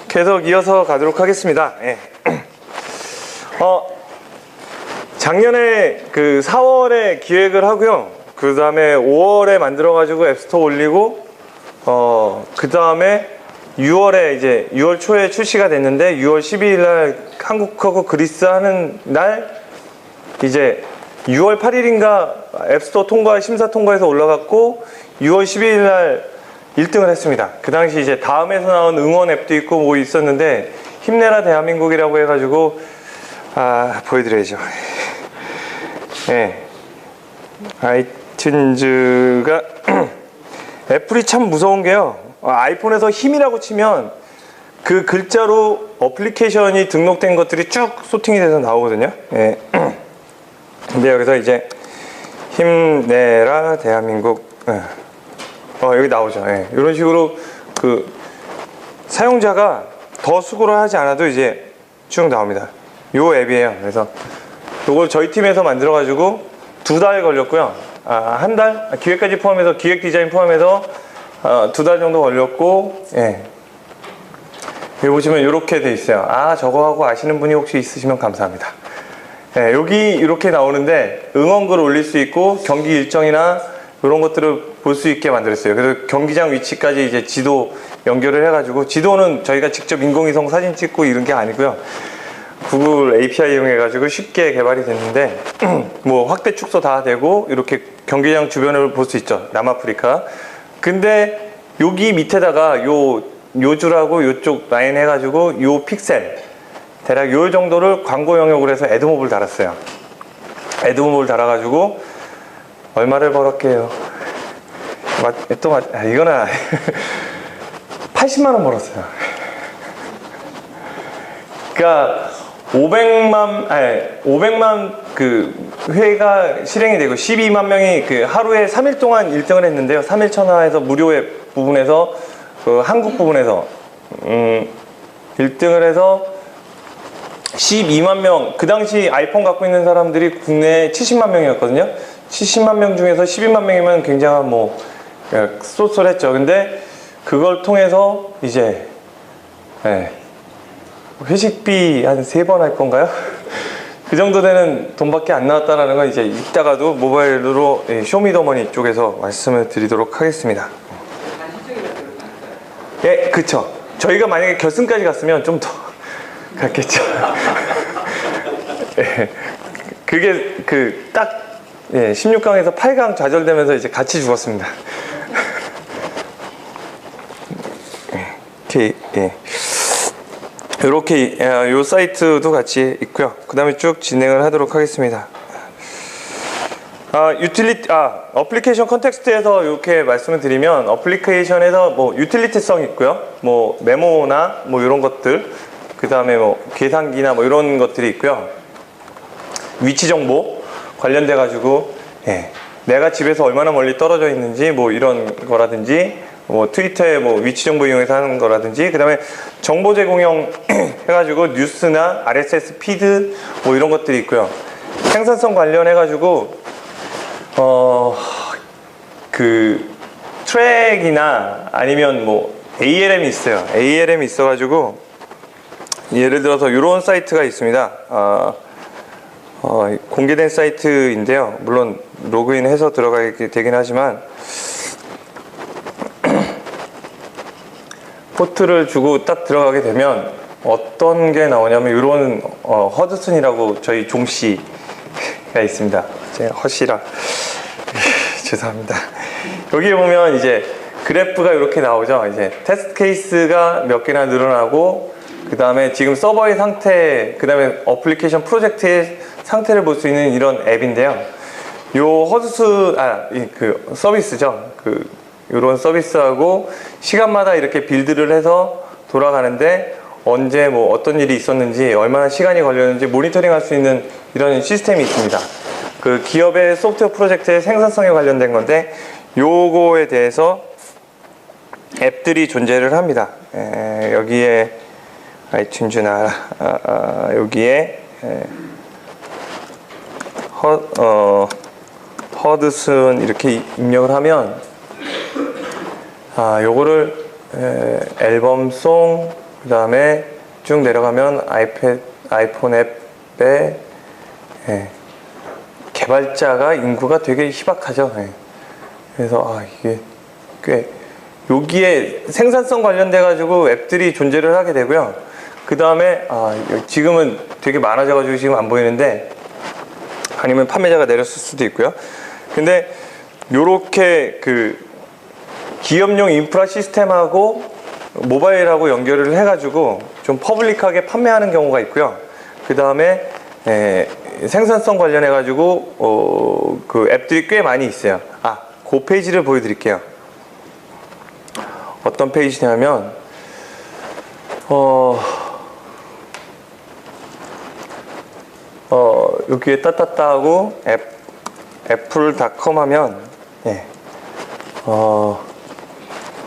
계속 이어서 가도록 하겠습니다. 예. 작년에 그 4월에 기획을 하고요. 그 다음에 5월에 만들어가지고 앱스토어 올리고, 그 다음에 6월에 이제 6월 초에 출시가 됐는데 6월 12일 날 한국하고 그리스 하는 날 이제 6월 8일인가 앱스토어 통과, 심사 통과해서 올라갔고 6월 12일 날 1등을 했습니다. 그 당시 이제 다음에서 나온 응원 앱도 있고 뭐 있었는데 힘내라 대한민국이라고 해가지고 보여드려야죠. 네. 아이튠즈가 애플이 참 무서운 게요. 아이폰에서 힘이라고 치면 그 글자로 어플리케이션이 등록된 것들이 쭉 소팅이 돼서 나오거든요. 네. 근데 여기서 이제 힘내라 대한민국 여기 나오죠. 네. 이런 식으로 그 사용자가 더 수고를 하지 않아도 이제 쭉 나옵니다. 요 앱이에요. 그래서 요걸 저희 팀에서 만들어 가지고 2달 걸렸고요. 한 달? 기획까지 포함해서, 기획 디자인 포함해서 2달 정도 걸렸고, 예. 여기 보시면 이렇게 돼 있어요. 저거 하고 아시는 분이 혹시 있으시면 감사합니다. 예, 여기 이렇게 나오는데 응원글 올릴 수 있고 경기 일정이나 이런 것들을 볼 수 있게 만들었어요. 그래서 경기장 위치까지 이제 지도 연결을 해가지고, 지도는 저희가 직접 인공위성 사진 찍고 이런 게 아니고요. 구글 API 이용해가지고 쉽게 개발이 됐는데, 뭐 확대 축소 다 되고 이렇게 경기장 주변을 볼 수 있죠. 남아프리카. 근데 여기 밑에다가 요 줄하고 요쪽 라인 해가지고 요 픽셀 대략 요 정도를 광고 영역으로 해서 애드몹을 달았어요. 애드몹을 달아가지고 얼마를 벌었게요? 이거는 80만원 벌었어요. 그러니까 500만 그 회가 실행이 되고 12만 명이 그 하루에 3일 동안 1등을 했는데요. 3일 천하에서 무료의 부분에서 그 한국 부분에서 1등을 해서 12만 명, 그 당시 아이폰 갖고 있는 사람들이 국내에 70만 명이었거든요. 70만 명 중에서 12만 명이면 굉장한 뭐 쏠쏠했죠. 근데 그걸 통해서 이제 회식비 한 3번 할 건가요? 그 정도 되는 돈밖에 안 나왔다는 건 이제 이따가도 모바일로 쇼미더머니 쪽에서 말씀을 드리도록 하겠습니다. 예, 그쵸. 저희가 만약에 결승까지 갔으면 좀 더 갔겠죠. 예, 그게 딱 16강에서 8강 좌절되면서 이제 같이 죽었습니다. 이렇게 요 사이트도 같이 있고요. 그 다음에 쭉 진행을 하도록 하겠습니다. 어플리케이션 컨텍스트에서 이렇게 말씀을 드리면, 어플리케이션에서 뭐 유틸리티성 있고요. 뭐 메모나 뭐 이런 것들, 그 다음에 뭐 계산기나 뭐 이런 것들이 있고요. 위치 정보 관련돼 가지고 내가 집에서 얼마나 멀리 떨어져 있는지 뭐 이런 거라든지, 뭐 트위터에 뭐 위치 정보 이용해서 하는 거라든지, 그 다음에 정보 제공형 해가지고 뉴스나 RSS 피드 뭐 이런 것들이 있고요. 생산성 관련해가지고 그 트랙이나 아니면 뭐 ALM이 있어요. ALM이 있어가지고 예를 들어서 이런 사이트가 있습니다. 공개된 사이트인데요. 물론 로그인해서 들어가게 되긴 하지만 포트를 주고 딱 들어가게 되면 어떤 게 나오냐면 이런 허드슨이라고 저희 종씨가 있습니다. 제가 허씨라 죄송합니다. 여기 보면 이제 그래프가 이렇게 나오죠. 이제 테스트 케이스가 몇 개나 늘어나고, 그 다음에 지금 서버의 상태, 그 다음에 어플리케이션 프로젝트의 상태를 볼 수 있는 이런 앱인데요. 요 허드슨 그 서비스죠. 이런 서비스하고 시간마다 이렇게 빌드를 해서 돌아가는데, 언제 뭐 어떤 일이 있었는지, 얼마나 시간이 걸렸는지 모니터링 할 수 있는 이런 시스템이 있습니다. 그 기업의 소프트웨어 프로젝트의 생산성에 관련된 건데, 요거에 대해서 앱들이 존재를 합니다. 여기에 아이튠즈나 여기에 허드슨 이렇게 입력을 하면 요거를 앨범송 그 다음에 쭉 내려가면 아이폰 앱에 개발자가 인구가 되게 희박하죠. 그래서 이게 꽤 여기에 생산성 관련돼 가지고 앱들이 존재를 하게 되고요. 그 다음에 지금은 되게 많아져 가지고 지금 안 보이는데, 아니면 판매자가 내렸을 수도 있고요. 근데 요렇게 그 기업용 인프라 시스템하고 모바일하고 연결을 해 가지고 좀 퍼블릭하게 판매하는 경우가 있고요. 그 다음에 생산성 관련해 가지고 그 앱들이 꽤 많이 있어요. 그 페이지를 보여드릴게요. 어떤 페이지냐면 여기에 따따따하고 애플.com 하면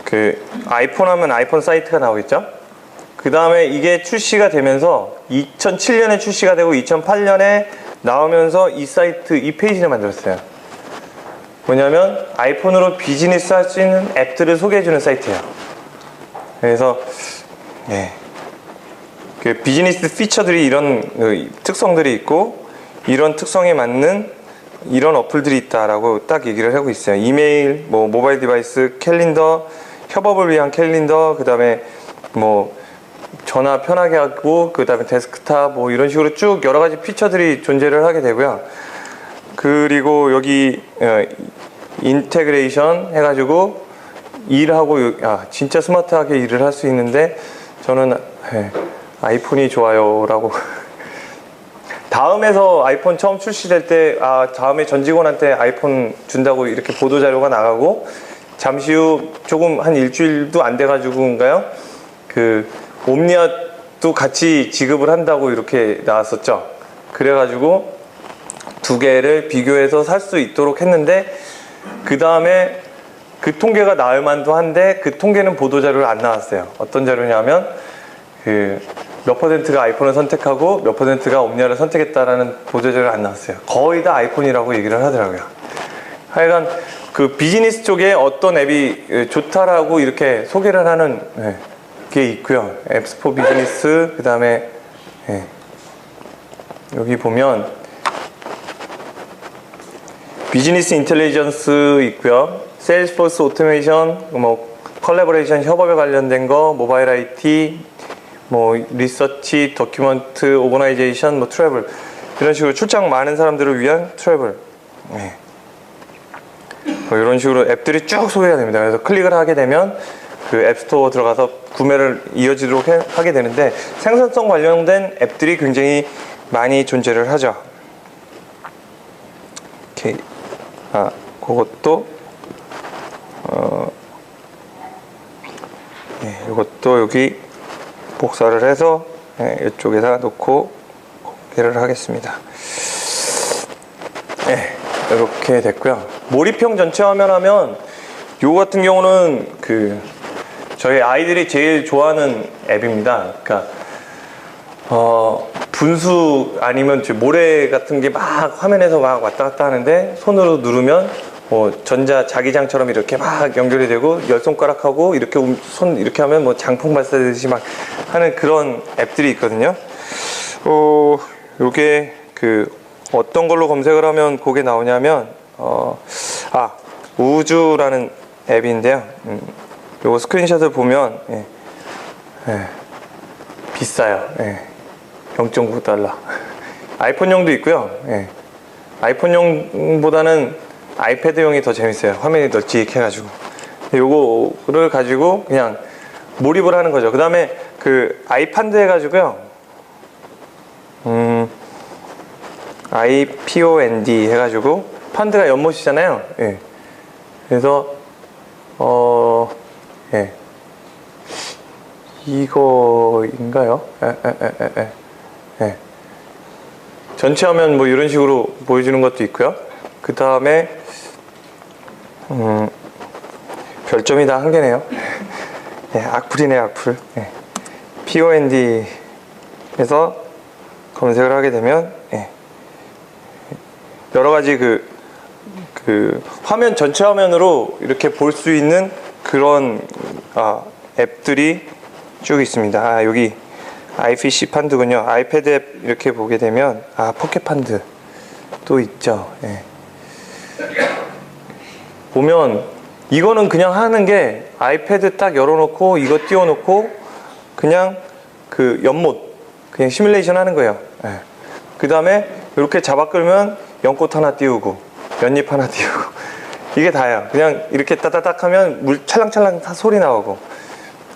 그 아이폰 하면 아이폰 사이트가 나오겠죠. 그 다음에 이게 출시가 되면서 2007년에 출시가 되고 2008년에 나오면서 이 사이트, 이 페이지를 만들었어요. 뭐냐면 아이폰으로 비즈니스 할 수 있는 앱들을 소개해주는 사이트예요. 그래서 그 비즈니스 피처들이 이런 특성들이 있고, 이런 특성에 맞는 이런 어플들이 있다라고 딱 얘기를 하고 있어요. 이메일, 뭐 모바일 디바이스, 캘린더, 협업을 위한 캘린더, 그 다음에 뭐 전화 편하게 하고, 그 다음에 데스크탑, 뭐 이런 식으로 쭉 여러 가지 피처들이 존재를 하게 되고요. 그리고 여기 인테그레이션 해가지고 일하고, 진짜 스마트하게 일을 할 수 있는데, 저는 아이폰이 좋아요 라고 다음에서 아이폰 처음 출시될 때 다음에 전 직원한테 아이폰 준다고 이렇게 보도자료가 나가고, 잠시 후 조금 한 일주일도 안 돼 가지고인가요, 그 옴니아도 같이 지급을 한다고 이렇게 나왔었죠. 그래 가지고 두 개를 비교해서 살 수 있도록 했는데, 그 다음에 그 통계가 나올 만도 한데 그 통계는 보도자료를 안 나왔어요. 어떤 자료냐면 몇 퍼센트가 아이폰을 선택하고 몇 퍼센트가 옴니아를 선택했다라는 보도자료가 안 나왔어요. 거의 다 아이폰이라고 얘기를 하더라고요. 하여간 그 비즈니스 쪽에 어떤 앱이 좋다라고 이렇게 소개를 하는 게 있고요. 앱스 포 비즈니스, 그 다음에 여기 보면 비즈니스 인텔리전스 있고요. 세일스포스 오토메이션, 뭐 컬래버레이션 협업에 관련된 거, 모바일 IT, 뭐 리서치, 도큐먼트, 오거나이제이션, 뭐 트래블, 이런 식으로 출장 많은 사람들을 위한 트래블, 뭐 이런 식으로 앱들이 쭉 소개가 됩니다. 그래서 클릭을 하게 되면 그 앱스토어 들어가서 구매를 이어지도록 하게 되는데, 생산성 관련된 앱들이 굉장히 많이 존재를 하죠. 오케이. 그것도 이것도 여기 복사를 해서 이쪽에다 놓고 공개를 하겠습니다. 이렇게 됐고요. 몰입형 전체 화면 하면 요 같은 경우는 그 저희 아이들이 제일 좋아하는 앱입니다. 그러니까 분수 아니면 모래 같은 게 막 화면에서 막 왔다 갔다 하는데, 손으로 누르면 전자 자기장처럼 이렇게 막 연결이 되고, 10손가락하고 이렇게 손 이렇게 하면 뭐 장풍 발사되듯이 막 하는 그런 앱들이 있거든요. 요게 그 어떤 걸로 검색을 하면 그게 나오냐면 우주라는 앱인데요. 요거 스크린샷을 보면 비싸요. 0.9달러. 아이폰용도 있고요. 아이폰용보다는 아이패드용이 더 재밌어요. 화면이 널찍해가지고. 요거를 가지고 그냥 몰입을 하는 거죠. 그 다음에 그 아이판드 해가지고요. IPOND 해가지고, 판드가 연못이잖아요. 그래서 이거인가요? 전체 화면 뭐 이런 식으로 보여주는 것도 있고요. 그 다음에 별점이 다 한 개네요. 악플이네요, 악플. POND에서 검색을 하게 되면 여러 가지 그 화면 전체 화면으로 이렇게 볼 수 있는 그런 앱들이 쭉 있습니다. 아, 여기 IPC 판드군요. 아이패드 앱 이렇게 보게 되면 포켓 판드 또 있죠. 예. 보면 이거는 그냥 하는 게 아이패드 딱 열어놓고 이거 띄워놓고 그냥 그 연못 그냥 시뮬레이션 하는 거예요. 예. 그 다음에 이렇게 잡아 끌면 연꽃 하나 띄우고 연잎 하나 띄우고 이게 다예요. 그냥 이렇게 따다닥 하면 물 찰랑찰랑 다 소리 나오고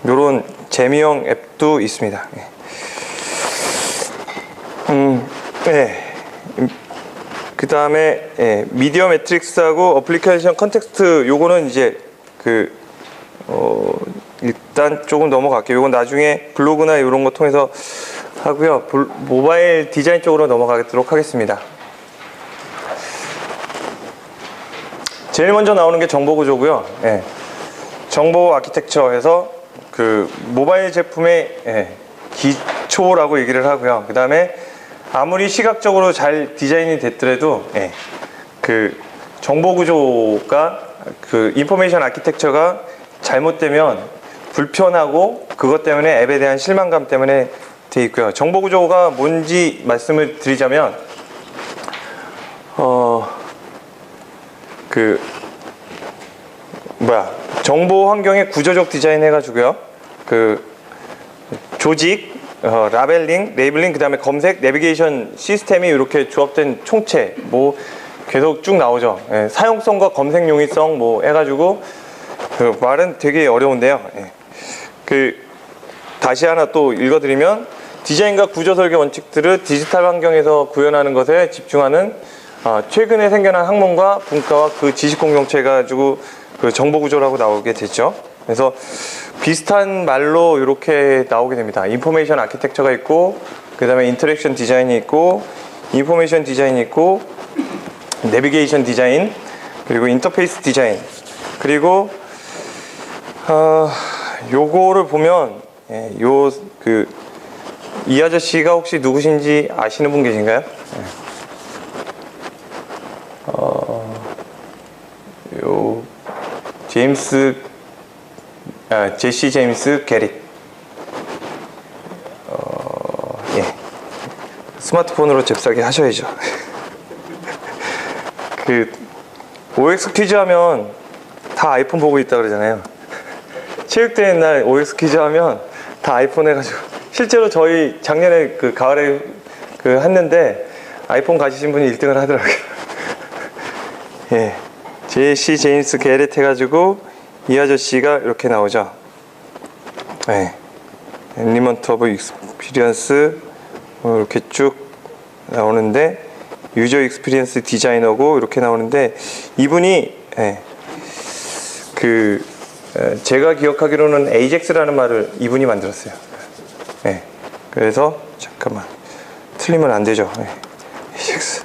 요런 재미형 앱도 있습니다. 예. 네. 그 다음에 미디어 매트릭스하고 어플리케이션 컨텍스트 요거는 이제 일단 조금 넘어갈게요. 요건 나중에 블로그나 이런 거 통해서 하고요. 모바일 디자인 쪽으로 넘어가도록 하겠습니다. 제일 먼저 나오는 게 정보 구조고요. 예. 정보 아키텍처에서 그 모바일 제품의 기초라고 얘기를 하고요. 그 다음에 아무리 시각적으로 잘 디자인이 됐더라도 그 정보 구조가 그 인포메이션 아키텍처가 잘못되면 불편하고 그것 때문에 앱에 대한 실망감 때문에 돼 있고요. 정보 구조가 뭔지 말씀을 드리자면 정보 환경의 구조적 디자인 해가지고요. 그 조직, 라벨링, 레이블링, 그 다음에 검색, 내비게이션 시스템이 이렇게 조합된 총체, 뭐 계속 쭉 나오죠. 예, 사용성과 검색 용이성 뭐 해가지고 그 말은 되게 어려운데요. 예. 다시 하나 또 읽어드리면 디자인과 구조 설계 원칙들을 디지털 환경에서 구현하는 것에 집중하는 최근에 생겨난 학문과 분과와 그 지식 공동체 가지고 그 정보 구조라고 나오게 됐죠. 그래서 비슷한 말로 이렇게 나오게 됩니다. 인포메이션 아키텍처가 있고, 그 다음에 인터랙션 디자인이 있고, 인포메이션 디자인이 있고, 내비게이션 디자인, 그리고 인터페이스 디자인, 그리고 요거를 보면 이 아저씨가 혹시 누구신지 아시는 분 계신가요? 제시 제임스 게릿. 스마트폰으로 잽싸게 하셔야죠. OX 퀴즈 하면 다 아이폰 보고 있다 그러잖아요. 체육대회 날 OX 퀴즈 하면 다 아이폰 해가지고 실제로 저희 작년에 가을에 했는데 아이폰 가지신 분이 1등을 하더라고요. 예. 제시 제임스 게릿 해가지고 이 아저씨가 이렇게 나오죠. 네. 엘리먼트 오브 익스피리언스 이렇게 쭉 나오는데 유저 익스피리언스 디자이너고 이렇게 나오는데 이분이 제가 기억하기로는 에이젝스라는 말을 이분이 만들었어요. 그래서 잠깐만 틀리면 안 되죠. 에이젝스.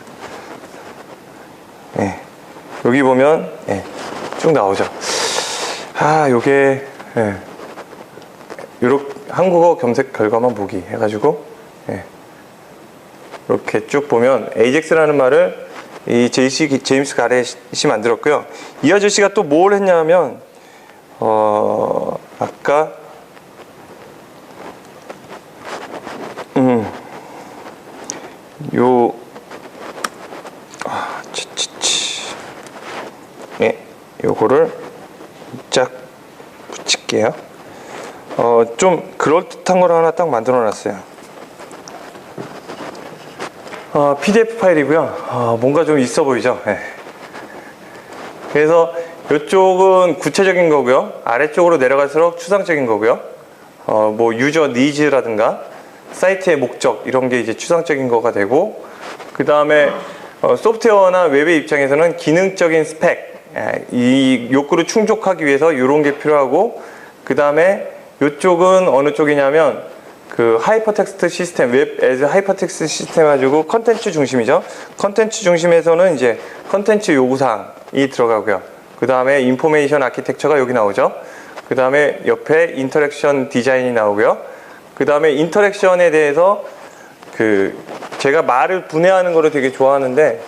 여기 보면 쭉 나오죠. 요게 요렇게 한국어 검색 결과만 보기 해가지고 이렇게 쭉 보면 에이젝스라는 말을 이 제임스 가렛이 만들었고요. 이 아저씨가 또 뭘 했냐면 아까 요거를 쫙 붙일게요. 좀 그럴듯한 걸 하나 딱 만들어 놨어요. PDF 파일이고요. 뭔가 좀 있어 보이죠? 그래서 이쪽은 구체적인 거고요. 아래쪽으로 내려갈수록 추상적인 거고요. 뭐 유저 니즈라든가 사이트의 목적 이런 게 이제 추상적인 거가 되고, 그 다음에 소프트웨어나 웹의 입장에서는 기능적인 스펙, 이 욕구를 충족하기 위해서 이런 게 필요하고, 그 다음에 이쪽은 어느 쪽이냐면 하이퍼텍스트 시스템, 웹 에즈 하이퍼텍스트 시스템 가지고 컨텐츠 중심이죠. 컨텐츠 중심에서는 이제 컨텐츠 요구사항이 들어가고요. 그 다음에 인포메이션 아키텍처가 여기 나오죠. 그 다음에 옆에 인터랙션 디자인이 나오고요. 그 다음에 인터랙션에 대해서 제가 말을 분해하는 거를 되게 좋아하는데,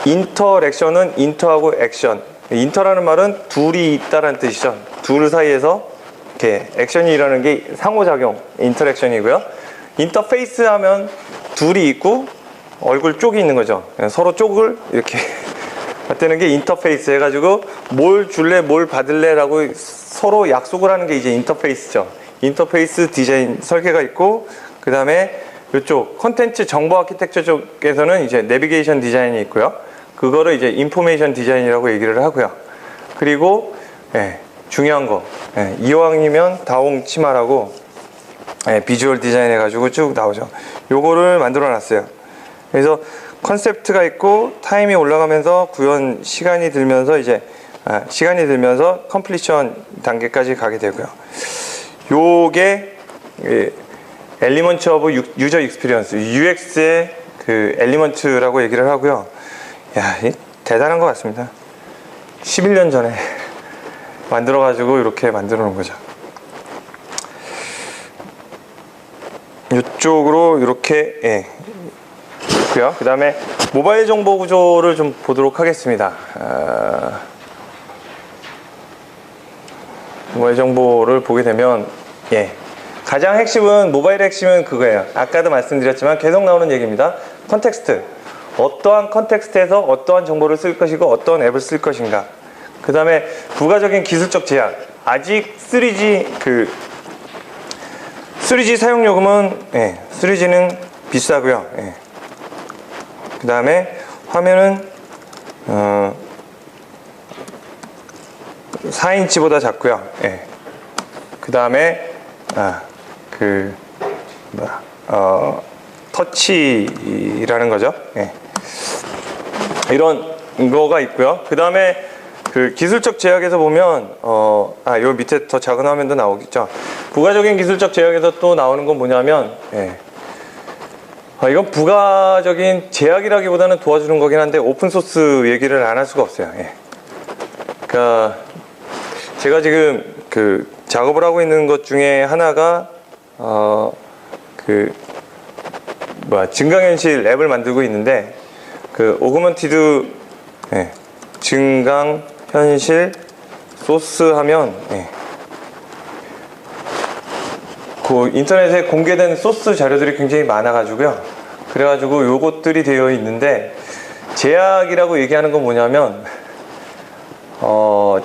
인터랙션은 인터하고 액션. 인터라는 말은 둘이 있다라는 뜻이죠. 둘 사이에서 이렇게 액션이 일어나는 게 상호작용, 인터랙션이고요. 인터페이스 하면 둘이 있고 얼굴 쪽이 있는 거죠. 서로 쪽을 이렇게 맞대는 게 인터페이스 해가지고 뭘 줄래 뭘 받을래 라고 서로 약속을 하는 게 이제 인터페이스죠. 인터페이스 디자인 설계가 있고, 그 다음에 이쪽 컨텐츠 정보 아키텍처 쪽에서는 이제 내비게이션 디자인이 있고요. 그거를 이제 인포메이션 디자인이라고 얘기를 하고요. 그리고 중요한 거, 이왕이면 다홍 치마라고 비주얼 디자인 해가지고 쭉 나오죠. 요거를 만들어 놨어요. 그래서 컨셉트가 있고 타임이 올라가면서 구현 시간이 들면서 이제 컴플리션 단계까지 가게 되고요. 요게 엘리먼트 오브 유저 익스피리언스, UX의 그 엘리먼트라고 얘기를 하고요. 야, 대단한 것 같습니다. 11년 전에 만들어 가지고 이렇게 만들어 놓은 거죠. 이쪽으로 이렇게 있고요. 그 다음에 모바일 정보 구조를 좀 보도록 하겠습니다. 모바일 정보를 보게 되면 가장 핵심은, 모바일의 핵심은 그거예요. 아까도 말씀드렸지만 계속 나오는 얘기입니다. 컨텍스트. 어떠한 컨텍스트에서 어떠한 정보를 쓸 것이고 어떠한 앱을 쓸 것인가. 그 다음에 부가적인 기술적 제약. 아직 3G 사용 요금은 3G는 비싸고요. 그 다음에 화면은 4인치보다 작고요. 그 다음에 터치라는 거죠. 이런 거가 있고요. 그 다음에 그 기술적 제약에서 보면 요 밑에 더 작은 화면도 나오겠죠. 부가적인 기술적 제약에서 또 나오는 건 뭐냐면 이건 부가적인 제약이라기보다는 도와주는 거긴 한데 오픈소스 얘기를 안 할 수가 없어요. 그러니까 제가 지금 그 작업을 하고 있는 것 중에 하나가 증강현실 앱을 만들고 있는데, 그 오그먼티드 증강현실 소스 하면 그 인터넷에 공개된 소스 자료들이 굉장히 많아 가지고요. 그래가지고 요것들이 되어 있는데, 제약이라고 얘기하는 건 뭐냐면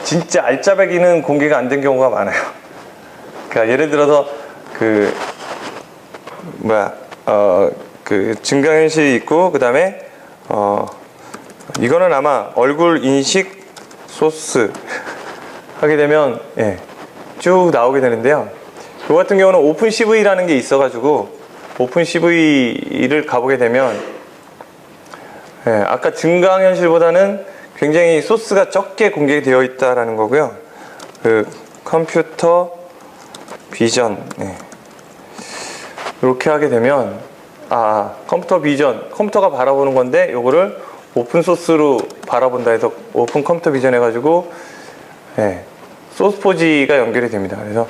진짜 알짜배기는 공개가 안 된 경우가 많아요. 그러니까 예를 들어서 그 증강현실이 있고, 그 다음에 이거는 아마 얼굴 인식 소스 하게 되면 쭉 나오게 되는데요. 이 같은 경우는 오픈 CV라는 게 있어가지고 오픈 CV를 가보게 되면 아까 증강현실보다는 굉장히 소스가 적게 공개되어 있다라는 거고요. 그 컴퓨터 비전 이렇게 하게 되면 컴퓨터 비전, 컴퓨터가 바라보는 건데 요거를 오픈 소스로 바라본다 해서 오픈 컴퓨터 비전 해가지고 소스포지가 연결이 됩니다. 그래서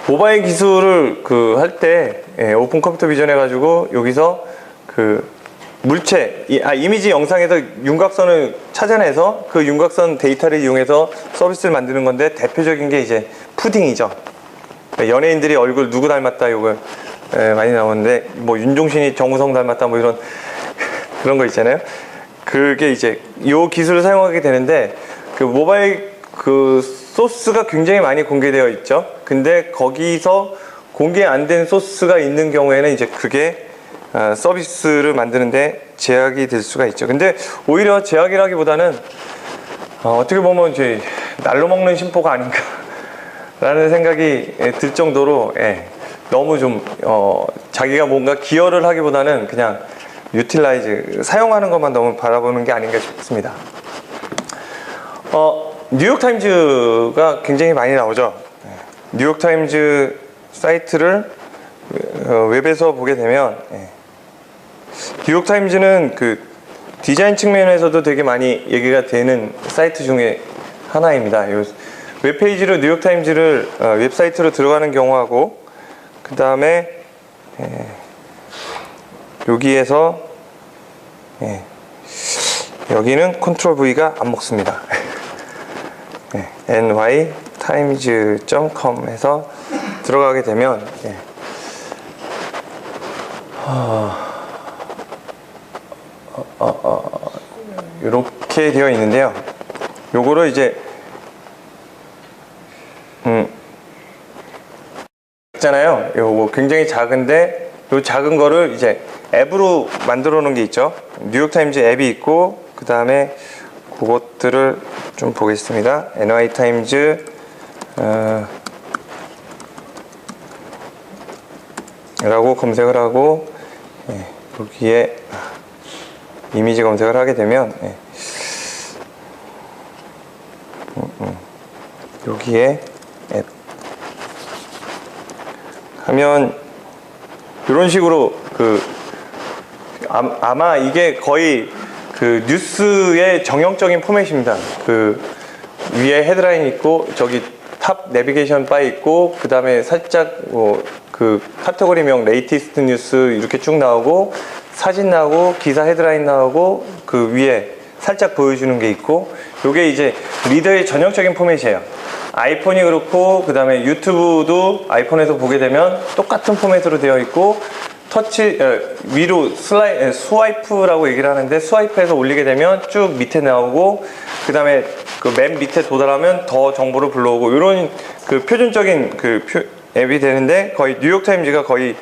모바일 기술을 할 때 오픈 컴퓨터 비전 해가지고 여기서 그 물체, 이미지 영상에서 윤곽선을 찾아내서 그 윤곽선 데이터를 이용해서 서비스를 만드는 건데, 대표적인 게 이제 푸딩이죠. 연예인들이 얼굴 누구 닮았다 이거 많이 나오는데, 뭐 윤종신이 정우성 닮았다 뭐 이런 그런 거 있잖아요. 그게 이제 요 기술을 사용하게 되는데, 그 모바일 그 소스가 굉장히 많이 공개되어 있죠. 근데 거기서 공개 안 된 소스가 있는 경우에는 이제 그게 서비스를 만드는데 제약이 될 수가 있죠. 근데 오히려 제약이라기보다는 어떻게 보면 이제 날로 먹는 심보가 아닌가 라는 생각이 들 정도로 너무 좀 자기가 뭔가 기여를 하기보다는 그냥 유틸라이즈, 사용하는 것만 너무 바라보는 게 아닌가 싶습니다. 뉴욕타임즈가 굉장히 많이 나오죠. 뉴욕타임즈 사이트를 웹에서 보게 되면 뉴욕타임즈는 그 디자인 측면에서도 되게 많이 얘기가 되는 사이트 중에 하나입니다. 요 웹페이지로 뉴욕타임즈를 웹사이트로 들어가는 경우하고, 그 다음에 여기에서 여기는 컨트롤 V가 안 먹습니다. NY times.com 해서 들어가게 되면 이렇게 되어 있는데요. 요거를 이제 있잖아요. 요거 굉장히 작은데 요 작은 거를 이제 앱으로 만들어 놓은 게 있죠. 뉴욕타임즈 앱이 있고, 그 다음에 그것들을 좀 보겠습니다. NY타임즈 라고 검색을 하고, 여기에 이미지 검색을 하게 되면 여기에 앱 하면 이런 식으로 아마 이게 거의 그 뉴스의 정형적인 포맷입니다. 그 위에 헤드라인 있고, 저기 탑 내비게이션 바 있고, 그 다음에 살짝 그 카테고리명 레이티스트 뉴스 이렇게 쭉 나오고, 사진 나오고, 기사 헤드라인 나오고, 그 위에 살짝 보여주는 게 있고, 요게 이제 리더의 전형적인 포맷이에요. 아이폰이 그렇고, 그 다음에 유튜브도 아이폰에서 보게 되면 똑같은 포맷으로 되어 있고, 터치 위로 스와이프라고 얘기를 하는데, 스와이프해서 올리게 되면 쭉 밑에 나오고, 그 다음에 그 맨 밑에 도달하면 더 정보를 불러오고, 이런 그 표준적인 앱이 되는데, 거의 뉴욕타임즈가 거의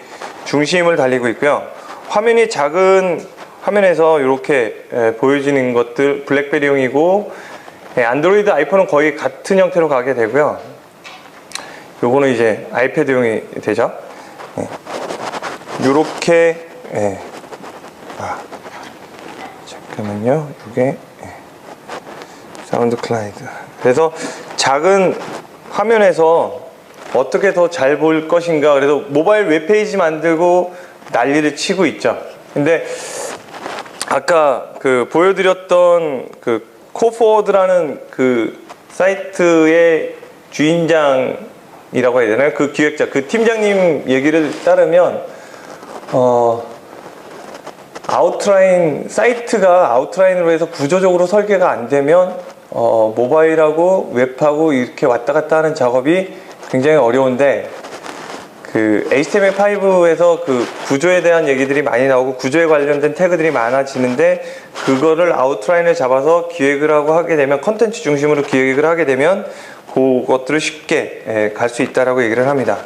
중심을 달리고 있고요. 화면이 작은 화면에서 이렇게 보여지는 것들 블랙베리용이고, 안드로이드, 아이폰은 거의 같은 형태로 가게 되고요. 요거는 이제 아이패드용이 되죠. 요렇게 잠깐만요. 이게 사운드 클라우드. 그래서 작은 화면에서 어떻게 더 잘 볼 것인가, 그래서 모바일 웹페이지 만들고 난리를 치고 있죠. 근데 아까 그 보여드렸던 그 코포워드라는 그 사이트의 주인장이라고 해야 되나요? 그 기획자, 그 팀장님 얘기를 따르면 아웃라인, 사이트가 아웃라인으로 해서 구조적으로 설계가 안 되면 모바일하고 웹하고 이렇게 왔다 갔다 하는 작업이 굉장히 어려운데, 그 HTML5에서 그 구조에 대한 얘기들이 많이 나오고 구조에 관련된 태그들이 많아지는데, 그거를 아웃라인을 잡아서 기획을 하고 하게 되면, 컨텐츠 중심으로 기획을 하게 되면 그것들을 쉽게 갈 수 있다라고 얘기를 합니다.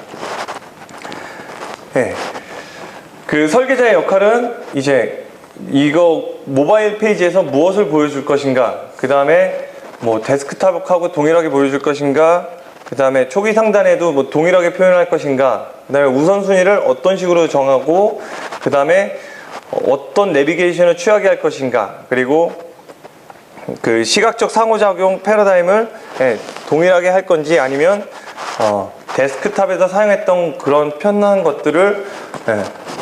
그 설계자의 역할은 이제 이거 모바일 페이지에서 무엇을 보여줄 것인가, 그 다음에 뭐 데스크탑하고 동일하게 보여줄 것인가, 그 다음에 초기 상단에도 뭐 동일하게 표현할 것인가, 그 다음에 우선순위를 어떤 식으로 정하고, 그 다음에 어떤 내비게이션을 취하게 할 것인가, 그리고 그 시각적 상호작용 패러다임을 동일하게 할 건지, 아니면 데스크탑에서 사용했던 그런 편한 것들을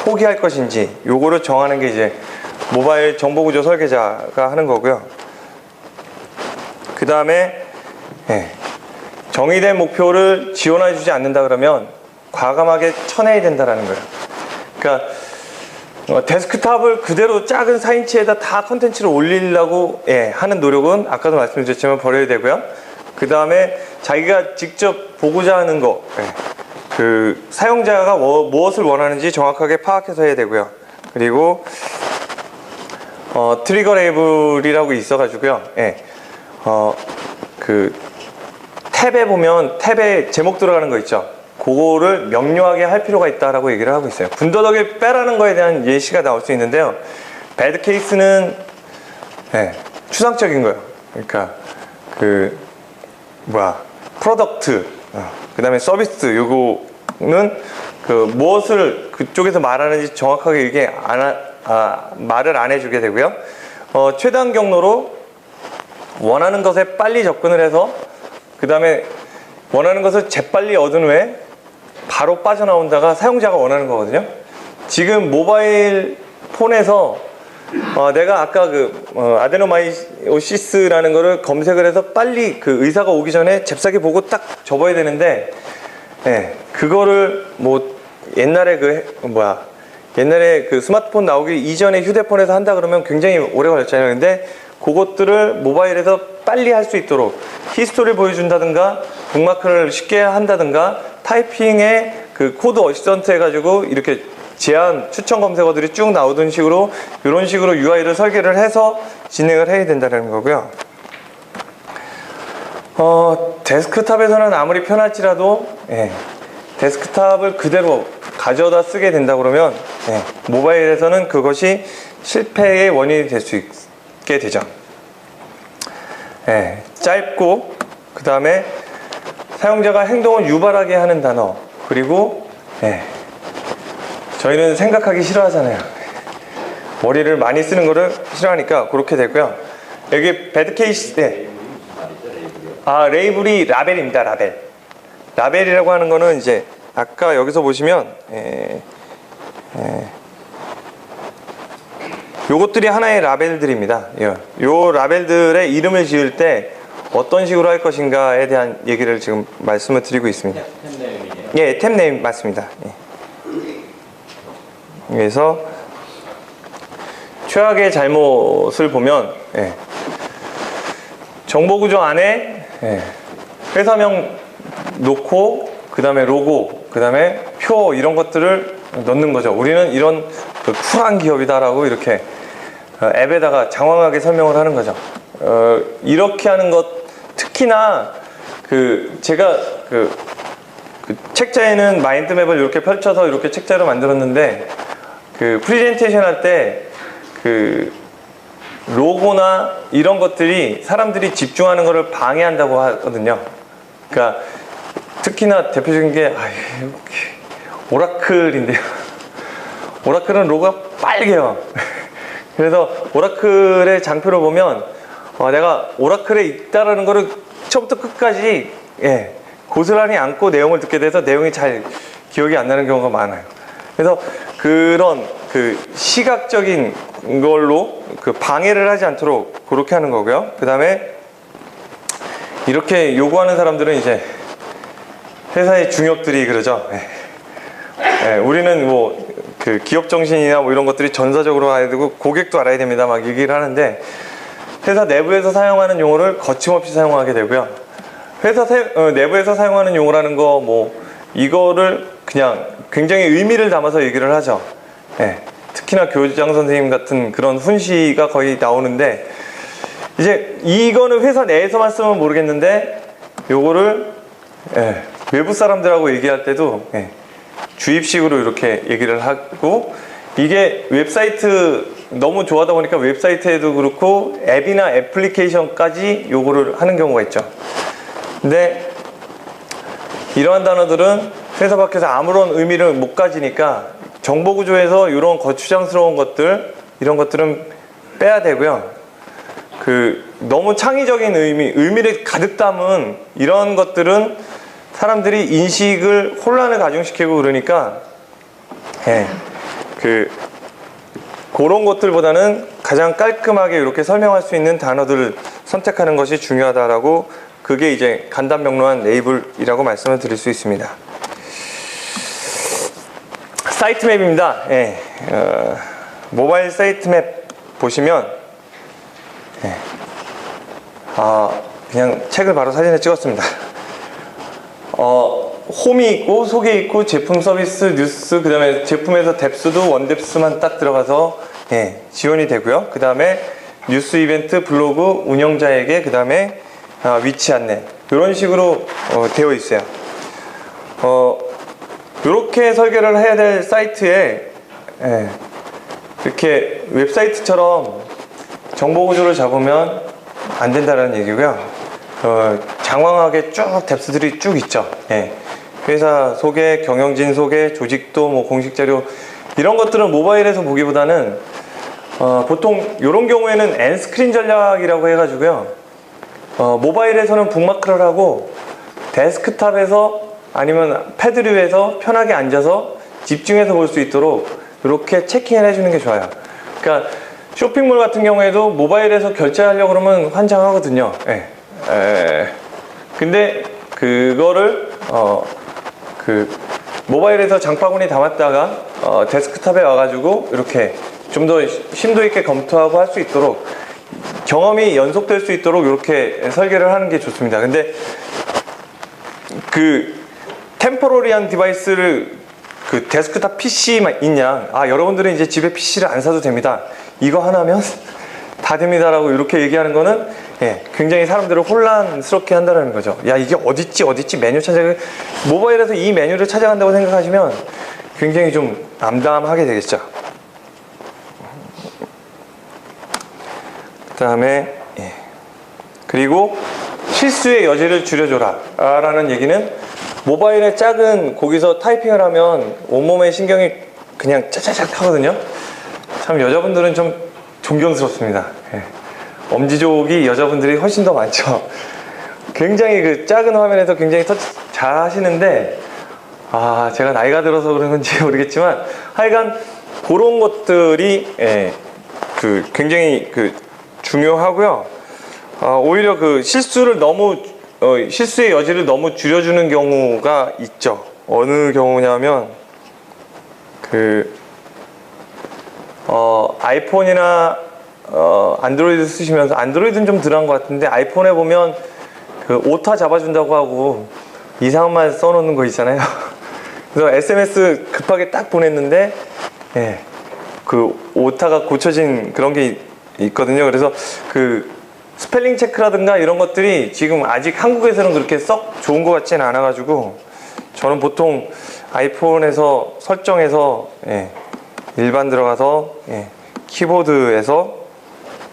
포기할 것인지, 요거를 정하는 게 이제 모바일 정보구조 설계자가 하는 거고요. 그 다음에 정의된 목표를 지원해 주지 않는다 그러면 과감하게 쳐내야 된다라는 거예요. 그러니까 데스크탑을 그대로 작은 4인치에다 다 컨텐츠를 올리려고 하는 노력은 아까도 말씀드렸지만 버려야 되고요. 그 다음에 자기가 직접 보고자 하는 거, 그 사용자가 무엇을 원하는지 정확하게 파악해서 해야 되고요. 그리고 트리거 레이블이라고 있어가지고요. 그 탭에 보면 탭에 제목 들어가는 거 있죠. 그거를 명료하게 할 필요가 있다라고 얘기를 하고 있어요. 군더더기 빼라는 거에 대한 예시가 나올 수 있는데요. 배드 케이스는 추상적인 거예요. 그러니까 그 프로덕트, 그 다음에 서비스, 요거는 그 무엇을 그쪽에서 말하는지 정확하게 이게 말을 안 해주게 되고요. 최단 경로로 원하는 것에 빨리 접근을 해서, 그 다음에 원하는 것을 재빨리 얻은 후에 바로 빠져나온다가 사용자가 원하는 거거든요. 지금 모바일 폰에서 내가 아까 그 아데노마이오시스라는 거를 검색을 해서 빨리 그 의사가 오기 전에 잽싸게 보고 딱 접어야 되는데, 그거를 뭐 옛날에 옛날에 그 스마트폰 나오기 이전에 휴대폰에서 한다 그러면 굉장히 오래 걸렸잖아요. 근데 그것들을 모바일에서 빨리 할 수 있도록 히스토리를 보여준다든가 북마크를 쉽게 한다든가 타이핑에 그 코드 어시스턴트 해가지고 이렇게 제한 추천 검색어들이 쭉 나오던 식으로 이런 식으로 UI를 설계를 해서 진행을 해야 된다는 거고요. 데스크탑에서는 아무리 편할지라도 데스크탑을 그대로 가져다 쓰게 된다 그러면 모바일에서는 그것이 실패의 원인이 될 수 있게 되죠. 짧고 그 다음에 사용자가 행동을 유발하게 하는 단어, 그리고 저희는 생각하기 싫어하잖아요. 머리를 많이 쓰는 거를 싫어하니까 그렇게 되고요. 여기 배드 케이스, 레이블이 라벨입니다. 라벨이라고 하는 거는 이제 아까 여기서 보시면 요것들이 하나의 라벨들입니다. 요 라벨들의 이름을 지을 때 어떤 식으로 할 것인가에 대한 얘기를 지금 말씀을 드리고 있습니다. 탭네임 맞습니다. 그래서 최악의 잘못을 보면 정보구조 안에 회사명 놓고 그 다음에 로고, 그 다음에 표 이런 것들을 넣는 거죠. 우리는 이런 그 쿨한 기업이다라고 이렇게 앱에다가 장황하게 설명을 하는 거죠. 이렇게 하는 것, 특히나 제가 그 책자에는 마인드맵을 이렇게 펼쳐서 이렇게 책자로 만들었는데 그 프레젠테이션 할 때 그 로고나 이런 것들이 사람들이 집중하는 것을 방해한다고 하거든요. 그러니까 특히나 대표적인 게 오라클인데요. 오라클은 로고가 빨개요. 그래서 오라클의 장표를 보면 내가 오라클에 있다라는 거를 처음부터 끝까지 고스란히 안고 내용을 듣게 돼서 내용이 잘 기억이 안 나는 경우가 많아요. 그래서 그런 그 시각적인 걸로 그 방해를 하지 않도록 그렇게 하는 거고요. 그 다음에 이렇게 요구하는 사람들은 이제 회사의 중역들이 그러죠. 우리는 뭐 그 기업 정신이나 뭐 이런 것들이 전사적으로 알아야 되고 고객도 알아야 됩니다. 막 얘기를 하는데 회사 내부에서 사용하는 용어를 거침없이 사용하게 되고요. 회사 내부에서 사용하는 용어라는 거 뭐 이거를 그냥 굉장히 의미를 담아서 얘기를 하죠. 특히나 교장 선생님 같은 그런 훈시가 거의 나오는데 이제 이거는 회사 내에서만 쓰면 모르겠는데 요거를 외부 사람들하고 얘기할 때도 주입식으로 이렇게 얘기를 하고, 이게 웹사이트 너무 좋아하다 보니까 웹사이트에도 그렇고 앱이나 애플리케이션까지 요거를 하는 경우가 있죠. 근데 이러한 단어들은 회사 밖에서 아무런 의미를 못 가지니까 정보구조에서 이런 거추장스러운 것들, 이런 것들은 빼야 되고요. 너무 창의적인 의미를 가득 담은 이런 것들은 사람들이 인식을 혼란을 가중시키고 그러니까 그런 것들보다는 가장 깔끔하게 이렇게 설명할 수 있는 단어들을 선택하는 것이 중요하다라고, 그게 이제 간단명료한 레이블이라고 말씀을 드릴 수 있습니다. 사이트 맵입니다. 모바일 사이트 맵 보시면 그냥 책을 바로 사진에 찍었습니다. 홈이 있고 소개 있고 제품 서비스 뉴스, 그 다음에 제품에서 뎁스도 원뎁스만 딱 들어가서 지원이 되고요. 그 다음에 뉴스 이벤트 블로그 운영자에게, 그 다음에 위치 안내, 이런 식으로 되어 있어요. 이렇게 설계를 해야 될 사이트에 이렇게 웹사이트처럼 정보 구조를 잡으면 안 된다는 얘기고요. 장황하게 쭉 뎁스들이 쭉 있죠. 회사 소개, 경영진 소개, 조직도 뭐 공식 자료, 이런 것들은 모바일에서 보기보다는 보통 이런 경우에는 엔스크린 전략이라고 해가지고요. 모바일에서는 북마크를 하고 데스크탑에서 아니면 패드류에서 편하게 앉아서 집중해서 볼 수 있도록 이렇게 체킹을 해주는 게 좋아요. 그러니까 쇼핑몰 같은 경우에도 모바일에서 결제하려고 그러면 환장하거든요. 근데 그거를 모바일에서 장바구니 담았다가 데스크탑에 와가지고 이렇게 좀 더 심도 있게 검토하고 할 수 있도록 경험이 연속될 수 있도록 이렇게 설계를 하는 게 좋습니다. 근데 그 템포러리한 디바이스를 그 데스크탑 PC만 있냐, 여러분들은 이제 집에 PC를 안 사도 됩니다, 이거 하나면 다 됩니다 라고 이렇게 얘기하는 거는 굉장히 사람들을 혼란스럽게 한다는 거죠. 야, 이게 어딨지 메뉴 찾아가, 모바일에서 이 메뉴를 찾아간다고 생각하시면 굉장히 좀 암담하게 되겠죠. 그 다음에 그리고 실수의 여지를 줄여줘라 라는 얘기는, 모바일에 작은 거기서 타이핑을 하면 온몸의 신경이 그냥 짜자작 하거든요. 참 여자분들은 좀 존경스럽습니다. 엄지족이 여자분들이 훨씬 더 많죠. 굉장히 그 작은 화면에서 굉장히 터치 잘 하시는데, 제가 나이가 들어서 그런 건지 모르겠지만 하여간 그런 것들이 그 굉장히 그 중요하고요. 오히려 그 실수를 너무 실수의 여지를 너무 줄여주는 경우가 있죠. 어느 경우냐면 그 아이폰이나 안드로이드 쓰시면서, 안드로이드는 좀 덜한 것 같은데 아이폰에 보면 그 오타 잡아준다고 하고 이상한 말 써놓는 거 있잖아요. 그래서 SMS 급하게 딱 보냈는데 그 오타가 고쳐진 그런 게 있거든요. 그래서 그 스펠링 체크라든가 이런 것들이 지금 아직 한국에서는 그렇게 썩 좋은 것 같지는 않아 가지고, 저는 보통 아이폰에서 설정해서 일반 들어가서 키보드에서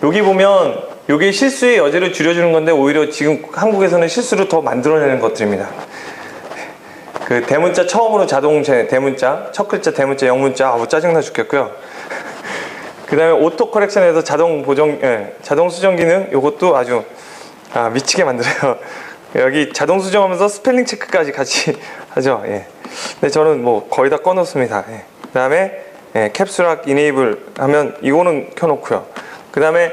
여기 보면 여기 실수의 여지를 줄여주는 건데, 오히려 지금 한국에서는 실수를 더 만들어내는 것들입니다. 그 대문자 처음으로 자동 대문자, 첫 글자 대문자, 영문자, 짜증나 죽겠고요. 그 다음에 오토 커렉션에서 자동 보정, 자동 수정 기능, 요것도 아주 미치게 만들어요. 여기 자동 수정하면서 스펠링 체크까지 같이 하죠. 근데 저는 뭐 거의 다 꺼놓습니다. 그 다음에 캡슐락 이네이블 하면 이거는 켜놓고요. 그 다음에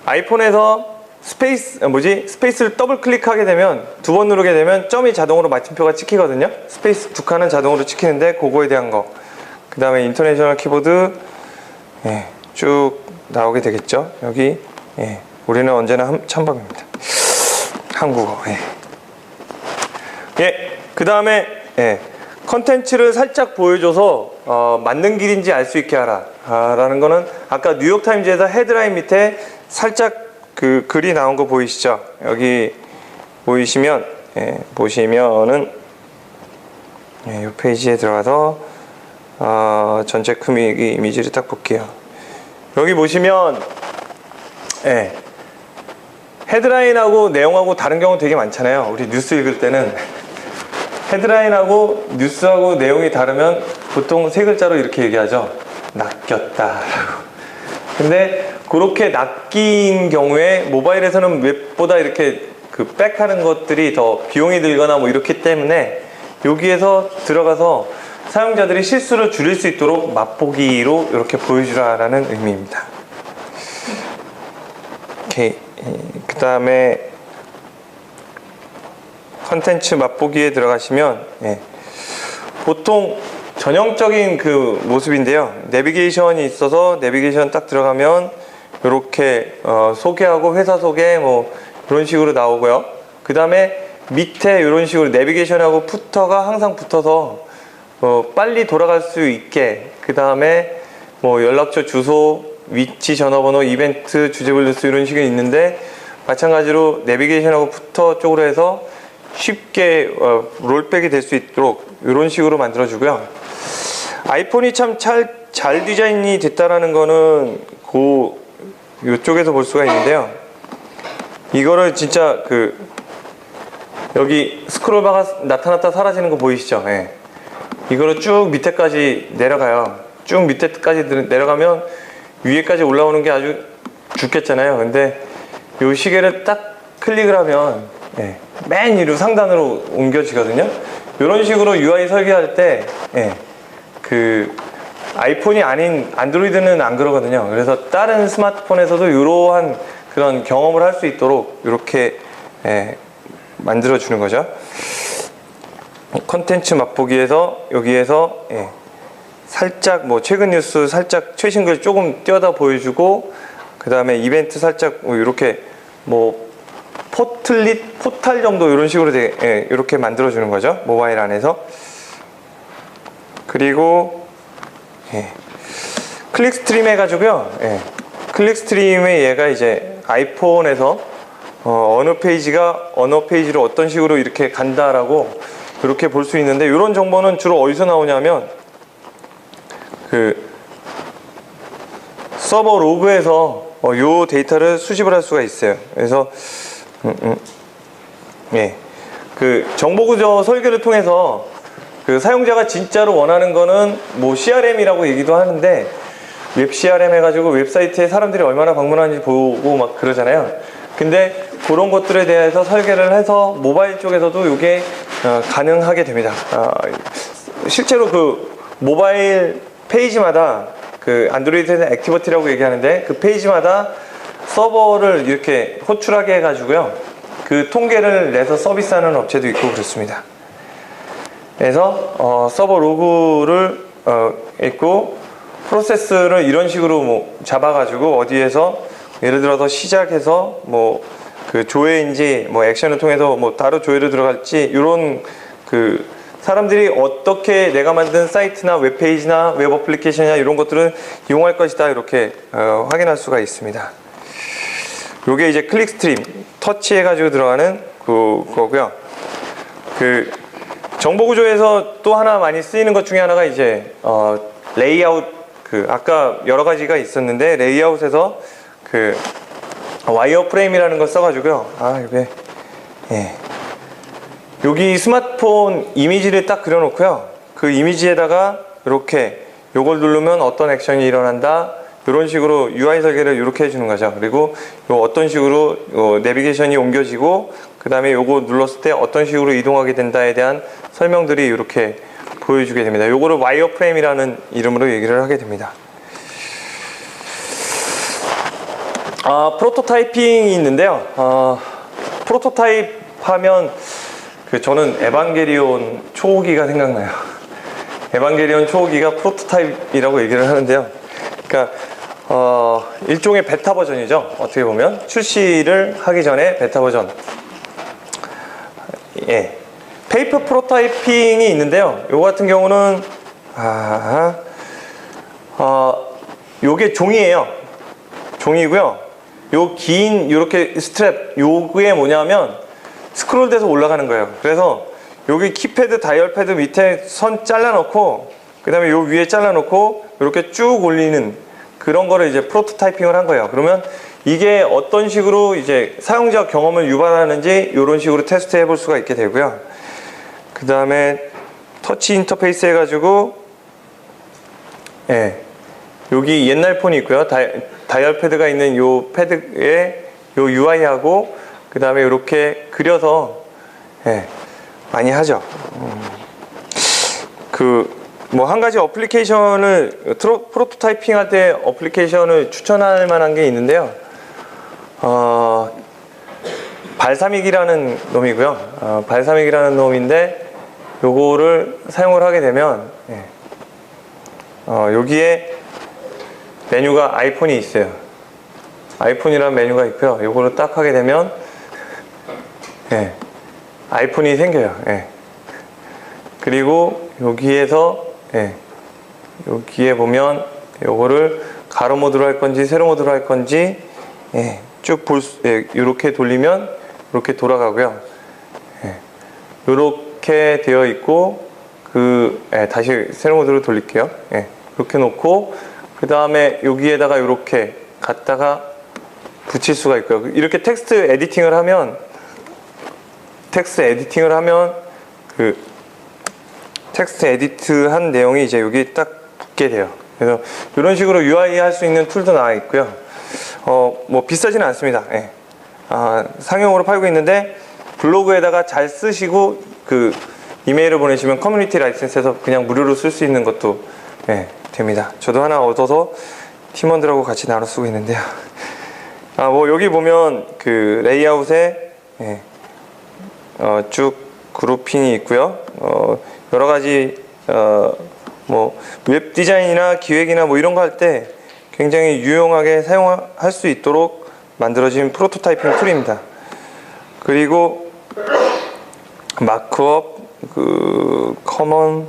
아이폰에서 스페이스를 더블 클릭하게 되면, 두 번 누르게 되면 점이 자동으로 마침표가 찍히거든요. 스페이스 두 칸은 자동으로 찍히는데 그거에 대한 거. 그 다음에 인터내셔널 키보드 쭉 나오게 되겠죠. 여기 우리는 언제나 찬밥입니다. 한국어. 그 다음에 컨텐츠를 살짝 보여줘서 맞는 길인지 알 수 있게 하라 라는 거는, 아까 뉴욕타임즈에서 헤드라인 밑에 살짝 그 글이 나온 거 보이시죠? 여기 보이시면 보시면은 이 페이지에 들어가서 전체 크기 이미지를 딱 볼게요. 여기 보시면 헤드라인하고 내용하고 다른 경우 되게 많잖아요. 우리 뉴스 읽을 때는 헤드라인하고 뉴스하고 내용이 다르면 보통 세 글자로 이렇게 얘기하죠. 낚였다라고. 근데 그렇게 낚인 경우에 모바일에서는 웹보다 이렇게 그 백하는 것들이 더 비용이 들거나 뭐 이렇기 때문에, 여기에서 들어가서 사용자들이 실수를 줄일 수 있도록 맛보기로 이렇게 보여주라라는 의미입니다. 오케이. 그 다음에 컨텐츠 맛보기에 들어가시면 보통 전형적인 그 모습인데요. 내비게이션이 있어서 내비게이션 딱 들어가면 이렇게 소개하고 회사 소개 뭐 이런 식으로 나오고요. 그 다음에 밑에 이런 식으로 내비게이션하고 푸터가 항상 붙어서 빨리 돌아갈 수 있게, 그 다음에 뭐 연락처, 주소, 위치, 전화번호, 이벤트, 주제별 뉴스 이런 식이 있는데, 마찬가지로 내비게이션하고 푸터 쪽으로 해서 쉽게 롤백이 될 수 있도록 이런 식으로 만들어 주고요. 아이폰이 참 잘 디자인이 됐다라는 거는 이쪽에서 볼 수가 있는데요. 이거를 진짜 여기 스크롤바가 나타났다 사라지는 거 보이시죠? 이거를 쭉 밑에까지 내려가요. 쭉 밑에까지 내려가면 위에까지 올라오는 게 아주 죽겠잖아요. 근데 이 시계를 딱 클릭을 하면 맨 위로 상단으로 옮겨지거든요. 이런 식으로 UI 설계할 때 그 아이폰이 아닌 안드로이드는 안 그러거든요. 그래서 다른 스마트폰에서도 이러한 그런 경험을 할 수 있도록 이렇게 만들어 주는 거죠. 컨텐츠 맛보기에서 여기에서 살짝 뭐 최근 뉴스 살짝 최신 글 조금 띄어다 보여주고, 그 다음에 이벤트 살짝 뭐 이렇게 뭐 포탈 정도 이런 식으로 이렇게 만들어 주는 거죠. 모바일 안에서. 그리고 클릭스트림 해가지고요. 클릭스트림에 얘가 이제 아이폰에서 어느 페이지가 어느 페이지로 어떤 식으로 이렇게 간다라고 이렇게 볼 수 있는데, 이런 정보는 주로 어디서 나오냐면 그 서버 로그에서 요 데이터를 수집을 할 수가 있어요. 그래서 그 정보구조 설계를 통해서 그 사용자가 진짜로 원하는 거는 뭐 CRM이라고 얘기도 하는데, 웹 CRM 해가지고 웹사이트에 사람들이 얼마나 방문하는지 보고 막 그러잖아요. 근데 그런 것들에 대해서 설계를 해서 모바일 쪽에서도 이게 가능하게 됩니다. 실제로 그 모바일 페이지마다, 그 안드로이드에는 액티버티라고 얘기하는데, 그 페이지마다 서버를 이렇게 호출하게 해가지고요, 그 통계를 내서 서비스하는 업체도 있고 그렇습니다. 그래서 서버 로그를 있고, 프로세스를 이런 식으로 뭐 잡아가지고 어디에서 예를 들어서 시작해서 뭐 그 조회인지 뭐 액션을 통해서 뭐 따로 조회로 들어갈지, 이런 그 사람들이 어떻게 내가 만든 사이트나 웹페이지나 웹 어플리케이션이나 이런 것들을 이용할 것이다, 이렇게 확인할 수가 있습니다. 요게 이제 클릭스트림 터치 해가지고 들어가는 그거고요. 그 정보구조에서 또 하나 많이 쓰이는 것 중에 하나가 이제 레이아웃, 그 아까 여러 가지가 있었는데, 레이아웃에서 그 와이어프레임이라는 걸 써가지고요. 이게 여기 스마트폰 이미지를 딱 그려놓고요, 그 이미지에다가 이렇게 요걸 누르면 어떤 액션이 일어난다, 이런 식으로 UI 설계를 이렇게 해주는 거죠. 그리고 요 어떤 식으로 내비게이션이 옮겨지고, 그 다음에 요거 눌렀을 때 어떤 식으로 이동하게 된다에 대한 설명들이 이렇게 보여주게 됩니다. 요거를 와이어프레임이라는 이름으로 얘기를 하게 됩니다. 프로토타이핑이 있는데요. 프로토타입 하면 저는 에반게리온 초호기가 생각나요. 에반게리온 초호기가 프로토타입이라고 얘기를 하는데요. 그러니까 일종의 베타 버전이죠. 어떻게 보면 출시를 하기 전에 베타 버전. 페이퍼 프로토타이핑이 있는데요. 요거 같은 경우는 요게 종이에요. 종이고요. 요 긴 요렇게 스트랩, 요게 뭐냐면 스크롤 돼서 올라가는 거예요. 그래서 여기 키패드, 다이얼 패드 밑에 선 잘라놓고, 그 다음에 요 위에 잘라놓고 이렇게 쭉 올리는 그런 거를 이제 프로토타이핑을 한 거예요. 그러면 이게 어떤 식으로 이제 사용자 경험을 유발하는지 이런 식으로 테스트 해볼 수가 있게 되고요. 그 다음에 터치 인터페이스 해가지고 여기 옛날 폰이 있고요. 다이얼 패드가 있는 요 패드에 요 UI하고, 그 다음에 이렇게 그려서 많이 하죠. 뭐 한 가지 어플리케이션을 프로토타이핑 할 때 어플리케이션을 추천할 만한 게 있는데요. 발사믹이라는 놈이고요. 발사믹이라는 놈인데, 요거를 사용을 하게 되면 여기에 메뉴가 아이폰이 있어요. 아이폰이라는 메뉴가 있고요. 요거를 딱 하게 되면 아이폰이 생겨요. 그리고 여기에서 여기에 보면 요거를 가로 모드로 할 건지 세로 모드로 할 건지 쭉 이렇게 돌리면 이렇게 돌아가고요. 이렇게 되어 있고, 다시 세로 모드로 돌릴게요. 이렇게 놓고, 그 다음에 여기에다가 이렇게 갖다가 붙일 수가 있고요. 이렇게 텍스트 에디팅을 하면 그 텍스트 에디트한 내용이 이제 여기 딱 붙게 돼요. 그래서 이런 식으로 UI 할 수 있는 툴도 나와 있고요. 뭐 비싸지는 않습니다. 상용으로 팔고 있는데, 블로그에다가 잘 쓰시고 그 이메일을 보내시면 커뮤니티 라이센스에서 그냥 무료로 쓸 수 있는 것도 됩니다. 저도 하나 얻어서 팀원들하고 같이 나눠 쓰고 있는데요. 뭐 여기 보면 그 레이아웃에 쭉 그룹핑이 있고요. 여러 가지 뭐 웹 디자인이나 기획이나 뭐 이런 거 할 때 굉장히 유용하게 사용할 수 있도록 만들어진 프로토타이핑 툴입니다. 그리고 마크업, 커먼,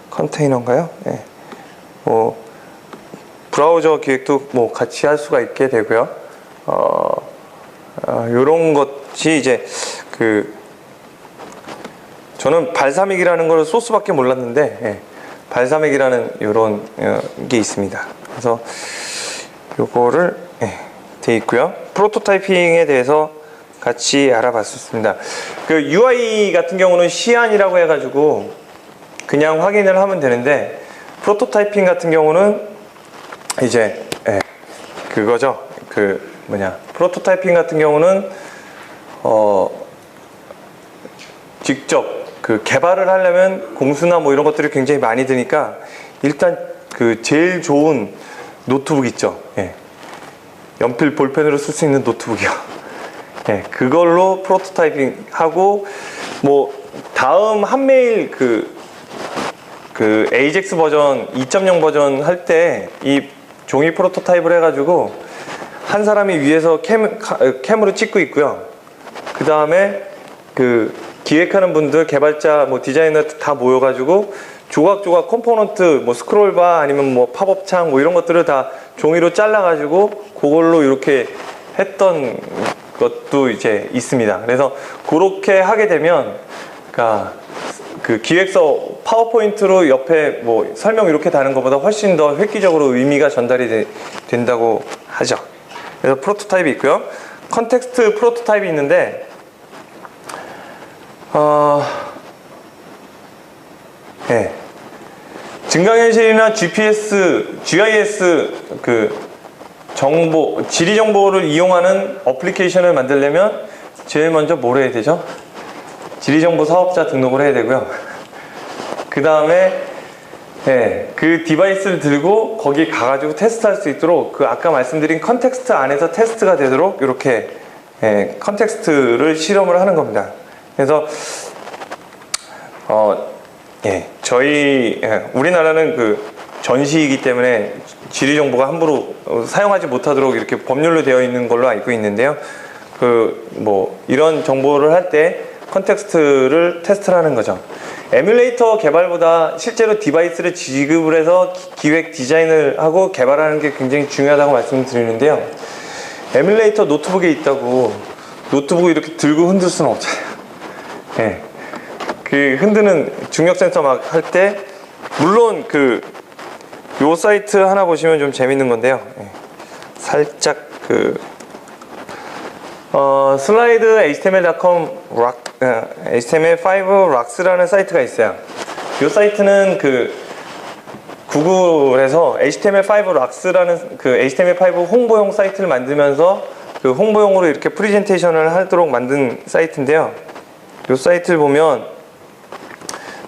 컨테이너인가요? 뭐 브라우저 기획도 뭐 같이 할 수가 있게 되고요. 요런 것이 이제 저는 발사믹이라는 걸 소스밖에 몰랐는데, 발사믹이라는 요런 게 있습니다. 그래서 요거를 돼 있고요. 프로토타이핑에 대해서 같이 알아봤습니다. 그 UI 같은 경우는 시안이라고 해가지고 그냥 확인을 하면 되는데, 프로토타이핑 같은 경우는 이제 그거죠. 프로토타이핑 같은 경우는 직접 개발을 하려면 공수나 뭐 이런 것들이 굉장히 많이 드니까 일단 제일 좋은 노트북 있죠. 연필 볼펜으로 쓸 수 있는 노트북이요. 그걸로 프로토타이핑 하고, 뭐 다음 한메일 AJAX 버전 2.0 버전 할 때 이 종이 프로토타입을 해가지고 한 사람이 위에서 캠으로 찍고 있고요. 그 다음에 기획하는 분들, 개발자, 뭐 디자이너 다 모여가지고 조각조각 컴포넌트, 뭐 스크롤바 아니면 뭐 팝업창 뭐 이런 것들을 다 종이로 잘라가지고 그걸로 이렇게 했던 것도 이제 있습니다. 그래서 그렇게 하게 되면, 기획서 파워포인트로 옆에 뭐 설명 이렇게 다는 것보다 훨씬 더 획기적으로 의미가 전달이 된다고 하죠. 그래서 프로토타입이 있고요. 컨텍스트 프로토타입이 있는데, 증강현실이나 GPS, GIS 정보, 지리 정보를 이용하는 어플리케이션을 만들려면 제일 먼저 뭘 해야 되죠? 지리정보 사업자 등록을 해야 되고요. 그 다음에 그 디바이스를 들고 거기 가가지고 테스트할 수 있도록 아까 말씀드린 컨텍스트 안에서 테스트가 되도록 이렇게 컨텍스트를 실험을 하는 겁니다. 그래서 우리나라는 전시이기 때문에 지리 정보가 함부로 사용하지 못하도록 이렇게 법률로 되어 있는 걸로 알고 있는데요. 이런 정보를 할 때 컨텍스트를 테스트를 하는 거죠. 에뮬레이터 개발보다 실제로 디바이스를 지급을 해서 기획, 디자인을 하고 개발하는 게 굉장히 중요하다고 말씀드리는데요. 에뮬레이터 노트북에 있다고 노트북을 이렇게 들고 흔들 수는 없잖아요. 흔드는 중력 센서 막 할 때, 물론 요 사이트 하나 보시면 좀 재밌는 건데요. 살짝 슬라이드 html.com html5 rocks라는 사이트가 있어요. 이 사이트는 구글에서 HTML5 rocks라는 HTML5 홍보용 사이트를 만들면서 홍보용으로 이렇게 프레젠테이션을 하도록 만든 사이트인데요. 이 사이트를 보면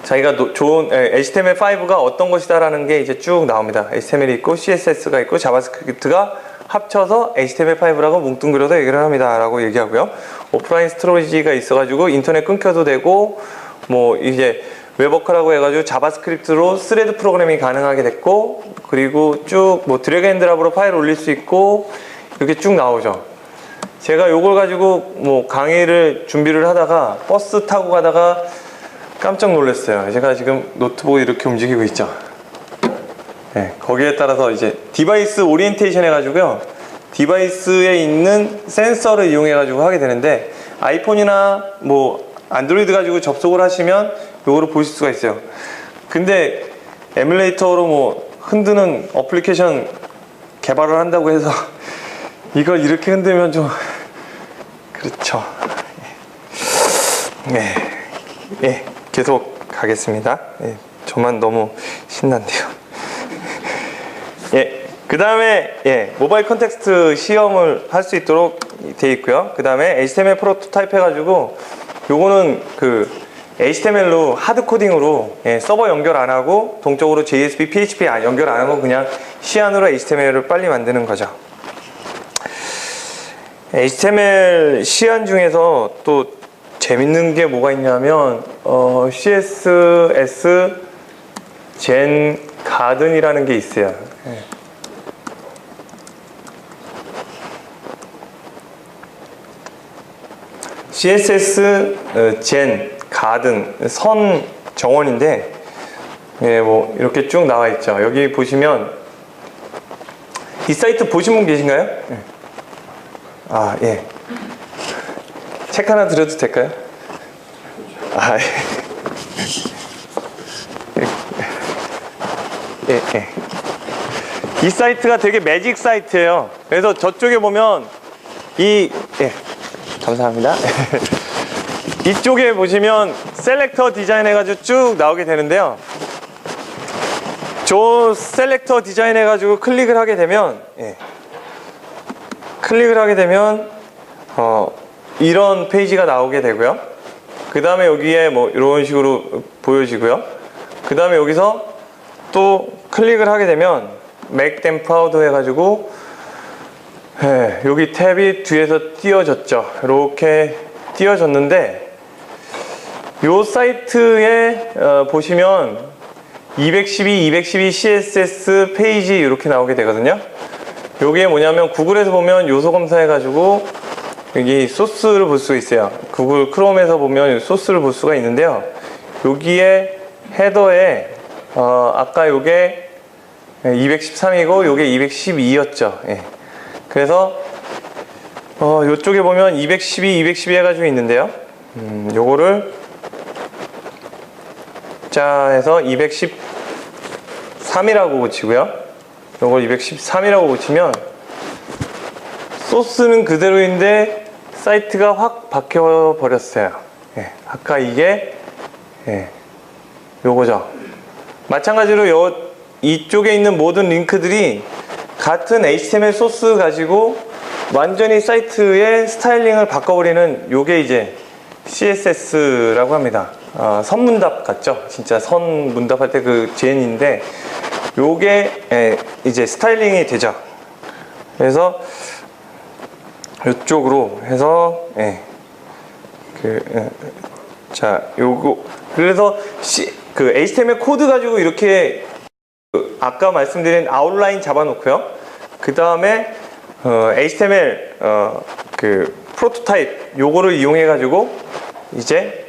자기가 좋은 HTML5가 어떤 것이다라는 게 이제 쭉 나옵니다. HTML이 있고 CSS가 있고 자바스크립트가 합쳐서 HTML5라고 뭉뚱그려서 얘기를 합니다 라고 얘기하고요. 오프라인 스토리지가 있어가지고 인터넷 끊겨도 되고, 뭐 이제 웹워커라고 해가지고 자바스크립트로 스레드 프로그래밍이 가능하게 됐고, 그리고 쭉 뭐 드래그 앤 드랍으로 파일 올릴 수 있고, 이렇게 쭉 나오죠. 제가 요걸 가지고 뭐 강의를 준비를 하다가 버스 타고 가다가 깜짝 놀랐어요. 제가 지금 노트북을 이렇게 움직이고 있죠. 거기에 따라서 이제 디바이스 오리엔테이션 해가지고요, 디바이스에 있는 센서를 이용해가지고 하게 되는데, 아이폰이나 뭐 안드로이드 가지고 접속을 하시면 요거를 보실 수가 있어요. 근데 에뮬레이터로 뭐 흔드는 어플리케이션 개발을 한다고 해서 이걸 이렇게 흔들면 좀 그렇죠. 계속 가겠습니다. 저만 너무 신난데요. 그 다음에 모바일 컨텍스트 시험을 할 수 있도록 되어 있고요. 그 다음에 HTML 프로토타입 해가지고 요거는 HTML로 하드 코딩으로 서버 연결 안 하고 동적으로 JSP, PHP 연결 안 하고 그냥 시안으로 HTML을 빨리 만드는 거죠. HTML 시안 중에서 또 재밌는 게 뭐가 있냐면 CSS 젠 가든이라는 게 있어요. CSS 젠 가든 선 정원인데, 예, 뭐 이렇게 쭉 나와 있죠. 여기 보시면 이 사이트 보신 분 계신가요? 예. 아, 예. 책 하나 드려도 될까요? 아, 예. 예, 예. 이 사이트가 되게 매직 사이트예요. 그래서 저쪽에 보면 예, 감사합니다. 이쪽에 보시면 셀렉터 디자인 해가지고 쭉 나오게 되는데요. 저 셀렉터 디자인 해가지고 클릭을 하게 되면, 예. 클릭을 하게 되면 이런 페이지가 나오게 되고요. 그 다음에 여기에 뭐 이런 식으로 보여지고요. 그 다음에 여기서 또 클릭을 하게 되면 맥댐 프라우드 해가지고, 예, 여기 탭이 뒤에서 띄워졌죠. 이렇게 띄워졌는데, 요 사이트에 보시면 212 CSS 페이지 이렇게 나오게 되거든요. 요게 뭐냐면 구글에서 보면 요소 검사해가지고 여기 소스를 볼 수 있어요. 구글 크롬에서 보면 소스를 볼 수가 있는데요. 여기에 헤더에 아까 요게 213이고 요게 212였죠. 예. 그래서 요쪽에 보면 212 해가지고 있는데요. 요거를 자 해서 213이라고 고치고요. 요걸 213이라고 고치면 소스는 그대로인데 사이트가 확 바뀌어 버렸어요. 예. 아까 이게, 예, 요거죠. 마찬가지로 이쪽에 있는 모든 링크들이 같은 HTML 소스 가지고 완전히 사이트의 스타일링을 바꿔버리는 요게 이제 CSS라고 합니다. 선문답 같죠? 진짜 선문답할 때 그 젠인데 요게 이제 스타일링이 되죠. 그래서 요쪽으로 해서 자 요거 그래서 그 HTML 코드 가지고 이렇게 아까 말씀드린 아웃라인 잡아놓고요. 그 다음에 HTML 그 프로토타입 요거를 이용해 가지고 이제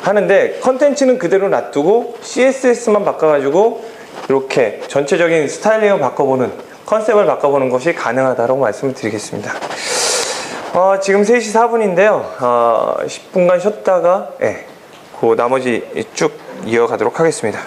하는데 컨텐츠는 그대로 놔두고 CSS만 바꿔가지고 이렇게 전체적인 스타일링을 바꿔보는, 컨셉을 바꿔보는 것이 가능하다고 말씀을 드리겠습니다. 지금 3시 4분인데요 10분간 쉬었다가 그 나머지 쭉 이어가도록 하겠습니다.